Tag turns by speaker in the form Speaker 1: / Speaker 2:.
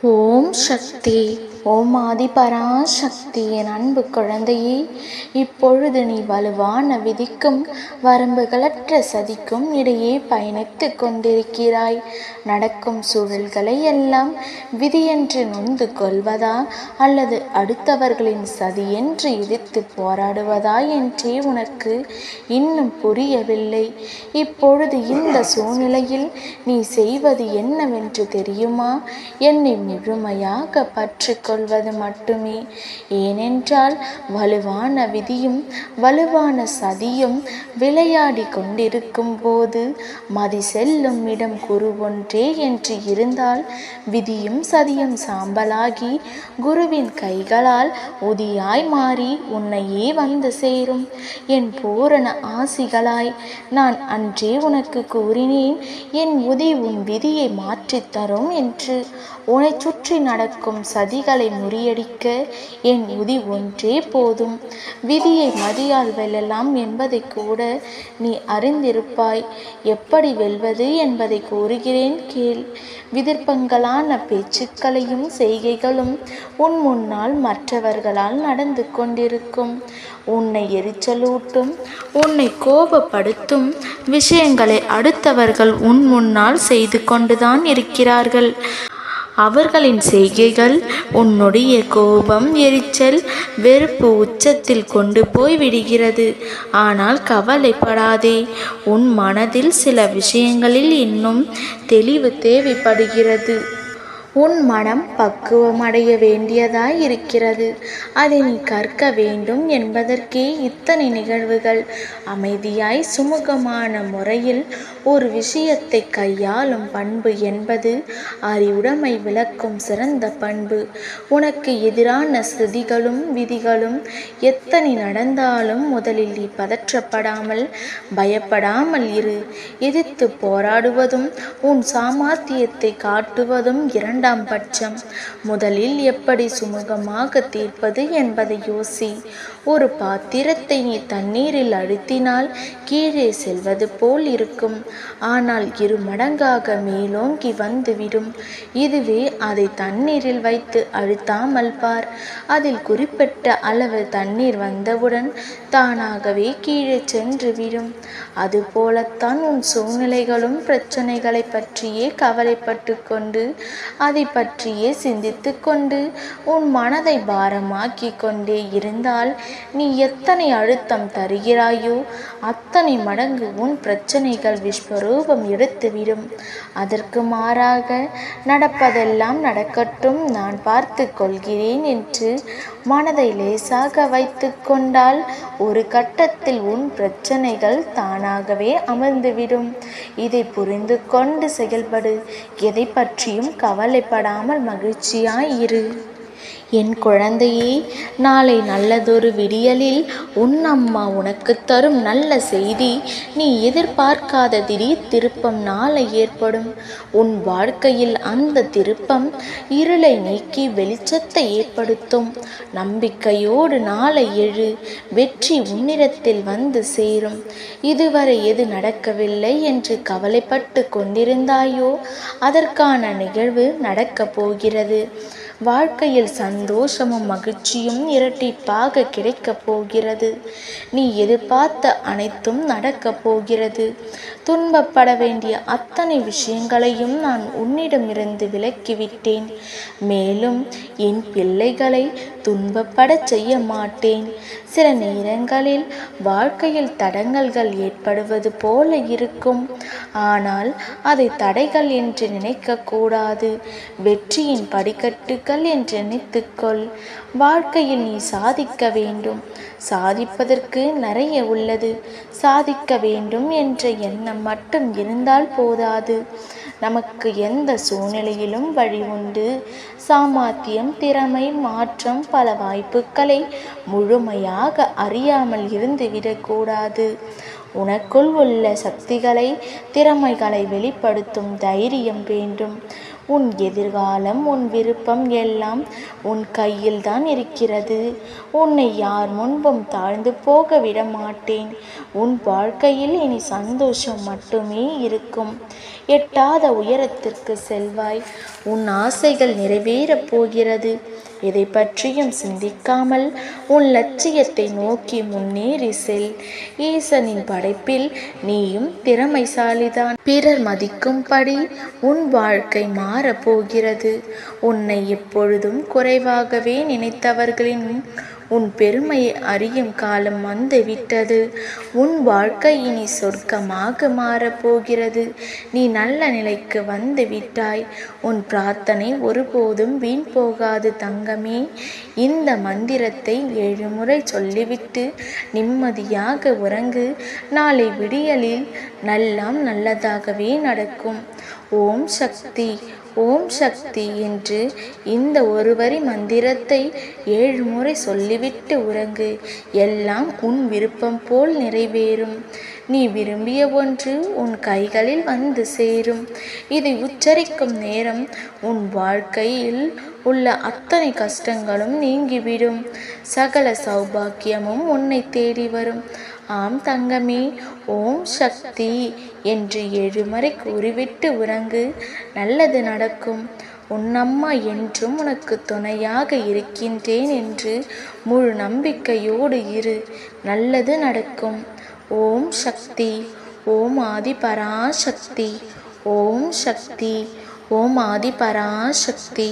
Speaker 1: ஓம் சக்தி. ஓம் ஆதிபராசக்தி. என் அன்பு குழந்தையே, இப்பொழுது நீ வலுவான விதிக்கும் வரம்புகளற்ற சதிக்கும் இடையே பயணித்து கொண்டிருக்கிறாய். நடக்கும் சூழல்களை எல்லாம் விதியென்று நொந்து கொள்வதா அல்லது அடுத்தவர்களின் சதியென்று எதிர்த்து போராடுவதா என்றே உனக்கு இன்னும் புரியவில்லை. இப்பொழுது இந்த சூழ்நிலையில் நீ செய்வது என்னவென்று தெரியுமா? என்னை முழுமையாக பற்றி கொள்வது மட்டுமே. ஏனென்றால் வலுவான விதியும் வலுவான சதியும் விளையாடி கொண்டிருக்கும் போது மதி செல்லும் இடம் குரு ஒன்றே என்று இருந்தால் விதியும் சதியும் சாம்பலாகி குருவின் கைகளால் உதியாய் மாறி உன்னையே வந்து சேரும். என் பூரண ஆசிகளாய் நான் அன்றே உனக்கு கூறினேன், என் உதி உன் விதியை மாற்றித் தரும் என்று. உன்னை சுற்றி நடக்கும் சதிகளை முறியடிக்க என் உதி ஒன்றே போதும். விதியை மதியால் வெல்லலாம் என்பதை கூட நீ அறிந்திருப்பாய். எப்படி வெல்வது என்பதை கூறுகிறேன் கேள். விதிர்ப்பங்களான பேச்சுக்களையும் செய்கைகளும் உன் முன்னால் மற்றவர்களால் நடந்து கொண்டிருக்கும். உன்னை எரிச்சலூட்டும், உன்னை கோபப்படுத்தும் விஷயங்களை அடுத்தவர்கள் உன் முன்னால் செய்து கொண்டுதான் இருக்கிறார்கள். அவர்களின் செய்கைகள் உன்னுடைய கோபம், எரிச்சல், வெறுப்பு உச்சத்தில் கொண்டு போய் விடுகிறது. ஆனால் கவலைப்படாதே. உன் மனதில் சில விஷயங்களில் இன்னும் தெளிவு தேவைப்படுகிறது. உன் மனம் பக்குவமடைய வேண்டியதாய் இருக்கிறது. அதை நீ கற்க வேண்டும் என்பதற்கே இத்தனை நிகழ்வுகள். அமைதியாய் சுமூகமான முறையில் ஒரு விஷயத்தை கையாளும் பண்பு என்பது அறிவுடைமை விளக்கும் சிறந்த பண்பு. உனக்கு எதிரான ஸ்ருதிகளும் விதிகளும் எத்தனை நடந்தாலும் முதலில் நீ பதற்றப்படாமல் பயப்படாமல் இரு. எதிர்த்து போராடுவதும் உன் சாமர்த்தியத்தை காட்டுவதும் இரண்டாம் பட்சம். முதலில் எப்படி சுமூகமாக தீர்ப்பது என்பதை யோசி. ஒரு பாத்திரத்தை நீ தண்ணீரில் அழுத்தினால் கீழே செல்வது போல் இருக்கும். ஆனால் 2 மடங்காக மேலோங்கி வந்துவிடும். இதுவே அதை தண்ணீரில் வைத்து அழுத்தாமல் பார். அதில் குறிப்பிட்ட அளவு தண்ணீர் வந்தவுடன் தானாகவே கீழே சென்று விடும். அதுபோலத்தான் உன் சூழ்நிலைகளும் பிரச்சனைகளை பற்றியே கவலைப்பட்டு கொண்டு அதை பற்றியே சிந்தித்து கொண்டு உன் மனதை பாரமாக்கி கொண்டே இருந்தால் நீ எத்தனை அழுத்தம் தருகிறாயோ அத்தனை மடங்கு உன் பிரச்சனைகள் விஸ்வரூபம் எடுத்துவிடும். அதற்கு மாறாக நடப்பதெல்லாம் நடக்கட்டும், நான் பார்த்து கொள்கிறேன் என்று மனதை லேசாக வைத்து கொண்டால் ஒரு கட்டத்தில் உன் பிரச்சனைகள் தானாகவே அமர்ந்துவிடும். இதை புரிந்து கொண்டு செயல்படு. எதை பற்றியும் கவலைப்படாமல் மகிழ்ச்சியாய் இரு. என் குழந்தையே, நாளை நல்லதொரு விடியலில் உன் அம்மா உனக்கு தரும் நல்ல செய்தி. நீ எதிர்பார்க்காத திடீர் திருப்பம் நாளை ஏற்படும். உன் வாழ்க்கையில் அந்த திருப்பம் இருளை நீக்கி வெளிச்சத்தை ஏற்படுத்தும். நம்பிக்கையோடு நாளை எழு. வெற்றி உன்னிடத்தில் வந்து சேரும். இதுவரை எது நடக்கவில்லை என்று கவலைப்பட்டு கொண்டிருந்தாயோ அதற்கான நிகழ்வு நடக்கப் போகிறது. வாழ்க்கையில் சந்தோஷமும் மகிழ்ச்சியும் இரட்டிப்பாக கிடைக்கப் போகிறது. நீ எதிர்பார்த்த அனைத்தும் நடக்கப் போகிறது. துன்பப்பட வேண்டிய அத்தனை விஷயங்களையும் நான் உன்னிடமிருந்து விலக்கிவிட்டேன். மேலும் என் பிள்ளைகளை துன்பப்படச் செய்ய மாட்டேன். சில நேரங்களில் வாழ்க்கையில் தடங்கல்கள் ஏற்படுவது போல இருக்கும். ஆனால் அதை தடைகள் என்று நினைக்கக்கூடாது. வெற்றியின் படிக்கட்டுகள் என்று நினைத்துக்கொள். வாழ்க்கையில் நீ சாதிக்க வேண்டும். சாதிப்பதற்கு நிறைய உள்ளது. சாதிக்க வேண்டும் என்ற எண்ணம் மட்டும் இருந்தால் போதாது. நமக்கு எந்த சூழ்நிலையிலும் வழி உண்டு. சாமர்த்தியம், திறமை, மாற்றம், பல வாய்ப்புகளை முழுமையாக அறியாமல் இருந்துவிடக்கூடாது. உனக்குள் உள்ள சக்திகளை, திறமைகளை வெளிப்படுத்தும் தைரியம் வேண்டும். உன் எதிர்காலம், உன் விருப்பம் எல்லாம் உன் கையில் தான் இருக்கிறது. உன்னை யார் முன்பும் தாழ்ந்து போக விட மாட்டேன். உன் வாழ்க்கையில் இனி சந்தோஷம் மட்டுமே இருக்கும். எட்டாத உயரத்திற்கு செல்வாய். உன் ஆசைகள் நிறைவேறப் போகிறது. எதை பற்றியும் சிந்திக்காமல் உன் லட்சியத்தை நோக்கி முன்னேறி செல். ஈசனின் படைப்பில் நீயும் திறமைசாலிதான். பிறர் மதிக்கும்படி உன் வாழ்க்கை மாறப்போகிறது. உன்னை எப்பொழுதும் குறைவாகவே நினைத்தவர்களின் உன் பெருமையை அறியும் காலம் வந்துவிட்டது. உன் வாழ்க்கை இனி சொர்க்கமாக மாறப்போகிறது. நீ நல்ல நிலைக்கு வந்து விட்டாய். உன் பிரார்த்தனை ஒருபோதும் வீண் போகாது தங்கமே. இந்த மந்திரத்தை 7 முறை சொல்லிவிட்டு நிம்மதியாக உறங்கு. நாளை விடியலில் எல்லாம் நல்லதாகவே நடக்கும். ஓம் சக்தி, ஓம் சக்தி என்று இந்த ஒரு வரி மந்திரத்தை 7 முறை சொல்லிவிட்டு உறங்கு. எல்லாம் உன் விருப்பம் போல் நிறைவேறும். நீ விரும்பிய ஒன்று உன் கைகளில் வந்து சேரும். இதை உச்சரிக்கும் நேரம் உன் வாழ்க்கையில் உள்ள அத்தனை கஷ்டங்களும் நீங்கிவிடும். சகல சௌபாக்கியமும் உன்னை தேடி வரும். ஆம் தங்கமே, ஓம் சக்தி என்று 7 முறை கூறிவிட்டு உறங்கு. நல்லது நடக்கும். உன் அம்மா என்றும் உனக்கு துணையாக இருக்கின்றேன் என்று முழு நம்பிக்கையோடு இரு. நல்லது நடக்கும். ஓம் சக்தி, ஓம் ஆதி பராசக்தி, ஓம் சக்தி, ஓம் ஆதி பராசக்தி.